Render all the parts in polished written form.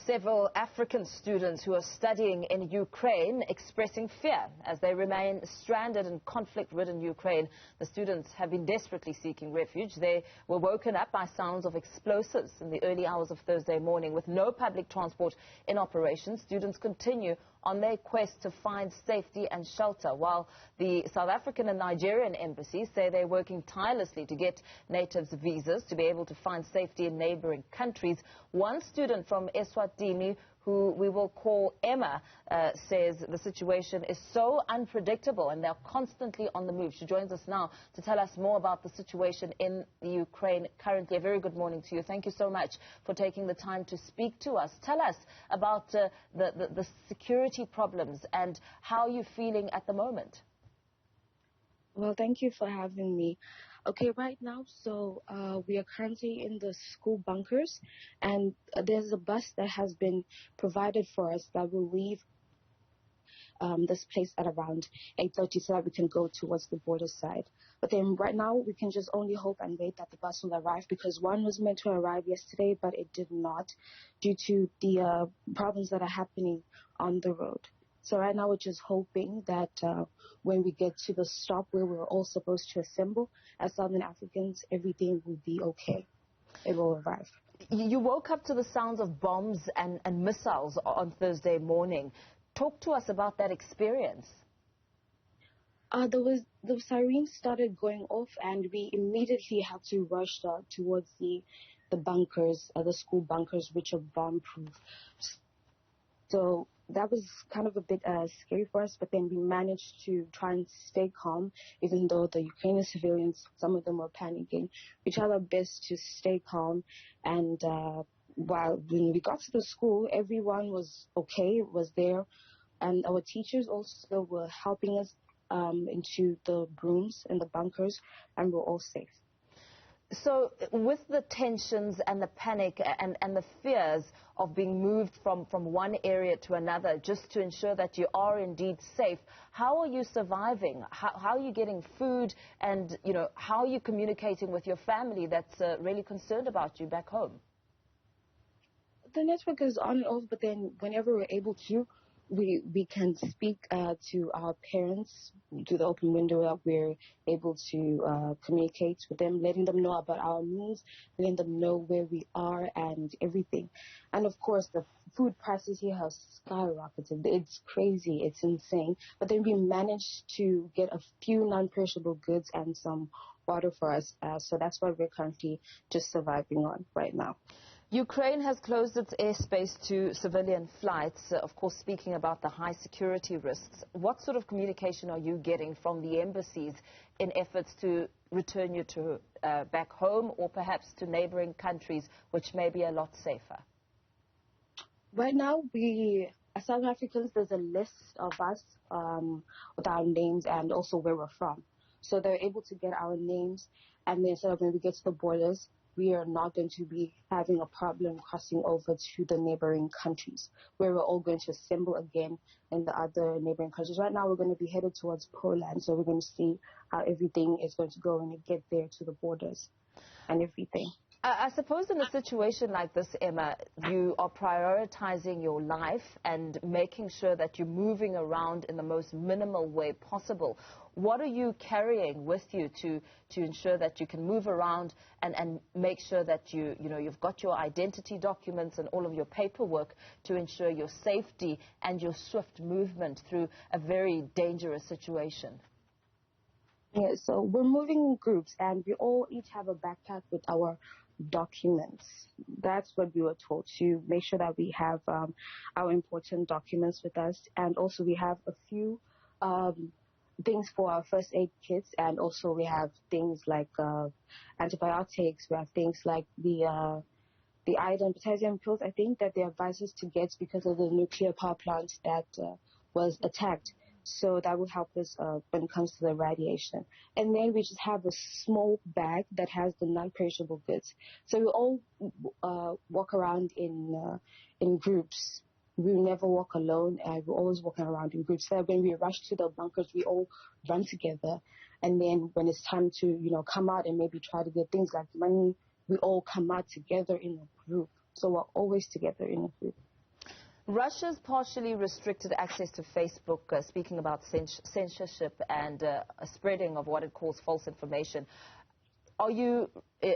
several African students who are studying in Ukraine expressing fear as they remain stranded in conflict-ridden Ukraine. The students have been desperately seeking refuge. They were woken up by sounds of explosives in the early hours of Thursday morning. With no public transport in operation, students continue on their quest to find safety and shelter, while the South African and Nigerian embassies say they're working tirelessly to get natives visas to be able to find safety in neighbouring countries. One student from Eswatini, who we will call Emma, says the situation is so unpredictable and they're constantly on the move. She joins us now to tell us more about the situation in the Ukraine currently. A very good morning to you. Thank you so much for taking the time to speak to us. Tell us about the security problems and how you're feeling at the moment. Well, thank you for having me. Okay, right now, so we are currently in the school bunkers, and there's a bus that has been provided for us that will leave this place at around 8:30 so that we can go towards the border side. But then right now, we can just only hope and wait that the bus will arrive, because one was meant to arrive yesterday, but it did not due to the problems that are happening on the road. So right now we're just hoping that when we get to the stop where we're all supposed to assemble as Southern Africans, everything will be okay. It will arrive. You woke up to the sounds of bombs and missiles on Thursday morning. Talk to us about that experience. The sirens started going off, and we immediately had to rush towards the bunkers, the school bunkers, which are bomb-proof. So that was kind of a bit scary for us, but then we managed to try and stay calm, even though the Ukrainian civilians, some of them were panicking. We tried our best to stay calm, and when we got to the school, everyone was okay, was there, and our teachers also were helping us into the rooms and the bunkers, and we're all safe. So with the tensions and the panic and the fears of being moved from one area to another just to ensure that you are indeed safe, how are you surviving? How are you getting food, and how are you communicating with your family that's really concerned about you back home? The network is on and off, but then whenever we're able to, we can speak to our parents through the open window. That we're able to communicate with them, letting them know about our news, letting them know where we are and everything. And of course, the food prices here have skyrocketed. It's crazy. It's insane. But then we managed to get a few non-perishable goods and some water for us. So that's what we're currently just surviving on right now. Ukraine has closed its airspace to civilian flights, of course speaking about the high security risks. What sort of communication are you getting from the embassies in efforts to return you to back home, or perhaps to neighbouring countries which may be a lot safer? Right now, as South Africans, there's a list of us with our names and also where we're from. So they're able to get our names, and then so when we get to the borders, we are not going to be having a problem crossing over to the neighboring countries, where we're all going to assemble again in the other neighboring countries. Right now, we're going to be headed towards Poland, so we're going to see how everything is going to go when we get there to the borders and everything. I suppose in a situation like this, Emma, you are prioritizing your life and making sure that you're moving around in the most minimal way possible. What are you carrying with you to ensure that you can move around and make sure that you've got your identity documents and all of your paperwork to ensure your safety and your swift movement through a very dangerous situation? Yeah, so we're moving in groups, and we all each have a backpack with our documents. That's what we were told, to make sure that we have our important documents with us, and also we have a few things for our first aid kits, and also we have things like antibiotics. We have things like the iodine potassium pills, I think, that they advise us to get because of the nuclear power plant that was attacked. So that will help us when it comes to the radiation. And then we just have a small bag that has the non-perishable goods. So we all walk around in groups. We never walk alone, and we're always walking around in groups. So when we rush to the bunkers, we all run together. And then when it's time to, come out and maybe try to get things like money, we all come out together in a group. So we're always together in a group. Russia's partially restricted access to Facebook, speaking about censorship and spreading of what it calls false information. Are you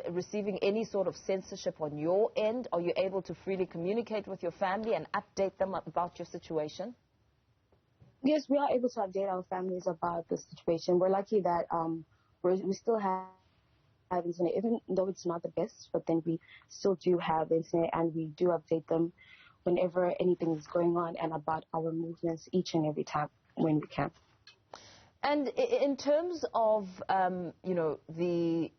receiving any sort of censorship on your end? Are you able to freely communicate with your family and update them about your situation? Yes, we are able to update our families about the situation. We're lucky that we still have internet, even though it's not the best, but then we still do have internet, and we do update them whenever anything is going on and about our movements each and every time when we can. And in terms of, the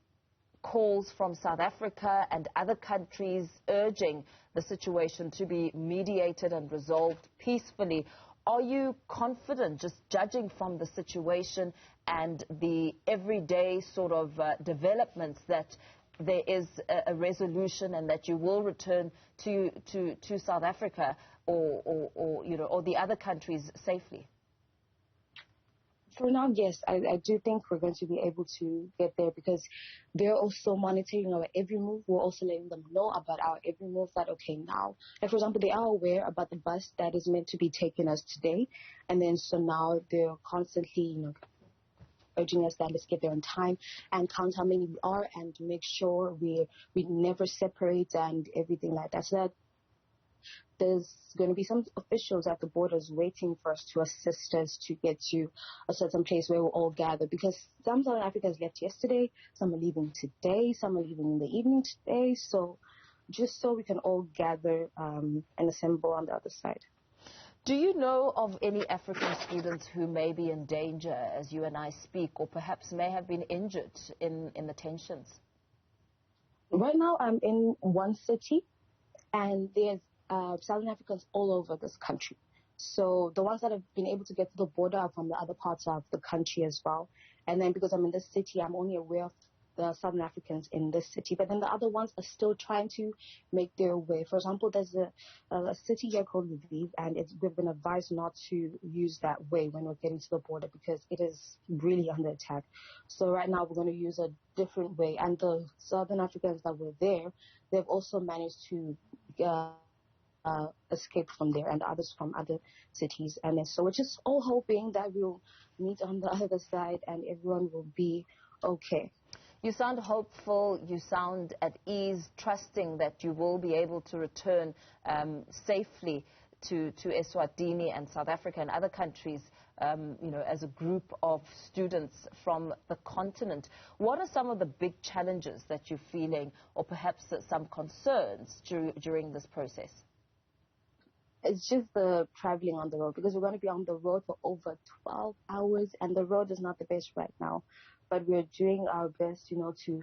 calls from South Africa and other countries urging the situation to be mediated and resolved peacefully, are you confident, just judging from the situation and the everyday sort of developments, that there is a resolution and that you will return to South Africa or the other countries safely? For now, yes, I do think we're going to be able to get there, because they're also monitoring our every move. We're also letting them know about our every move, that, okay, now, like, for example, they are aware about the bus that is meant to be taking us today. And then so now they're constantly, urging us that let's get there on time and count how many we are and make sure we never separate and everything like that. So that there's going to be some officials at the borders waiting for us to assist us to get to a certain place where we'll all gather, because some South Africans left yesterday, some are leaving today, some are leaving in the evening today, so just so we can all gather and assemble on the other side. Do you know of any African students who may be in danger as you and I speak, or perhaps may have been injured in the tensions? Right now I'm in one city, and there's Southern Africans all over this country. So the ones that have been able to get to the border are from the other parts of the country as well. And then because I'm in this city, I'm only aware of the Southern Africans in this city. But then the other ones are still trying to make their way. For example, there's a city here called Lviv, and we've been advised not to use that way when we're getting to the border, because it is really under attack. So right now we're going to use a different way. And the Southern Africans that were there, they've also managed to escape from there, and others from other cities. And then, so we're just all hoping that we'll meet on the other side and everyone will be okay. You sound hopeful, you sound at ease, trusting that you will be able to return safely to Eswatini and South Africa and other countries, as a group of students from the continent. What are some of the big challenges that you're feeling, or perhaps some concerns during this process? It's just the traveling on the road, because we're going to be on the road for over 12 hours, and the road is not the best right now. But we're doing our best, to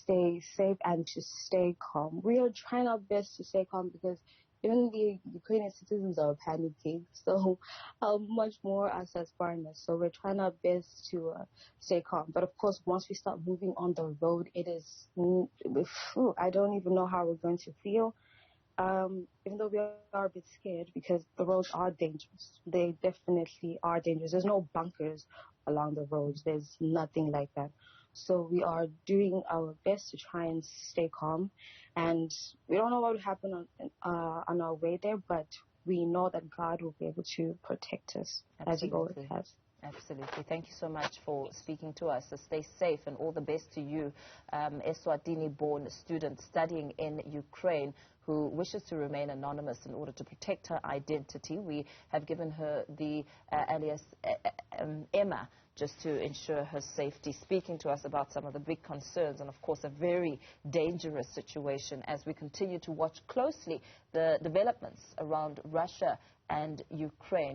stay safe and to stay calm. We are trying our best to stay calm, because even the Ukrainian citizens are panicking. So how much more us as foreigners? So we're trying our best to stay calm. But of course, once we start moving on the road, it is, I don't even know how we're going to feel. Even though we are a bit scared, because the roads are dangerous. They definitely are dangerous. There's no bunkers along the roads. There's nothing like that. So we are doing our best to try and stay calm. And we don't know what will happen on our way there, but we know that God will be able to protect us. Absolutely. As He always has. Absolutely. Thank you so much for speaking to us. So stay safe, and all the best to you, Eswatini-born student studying in Ukraine, who wishes to remain anonymous in order to protect her identity. We have given her the alias Emma, just to ensure her safety, speaking to us about some of the big concerns and, of course, a very dangerous situation as we continue to watch closely the developments around Russia and Ukraine.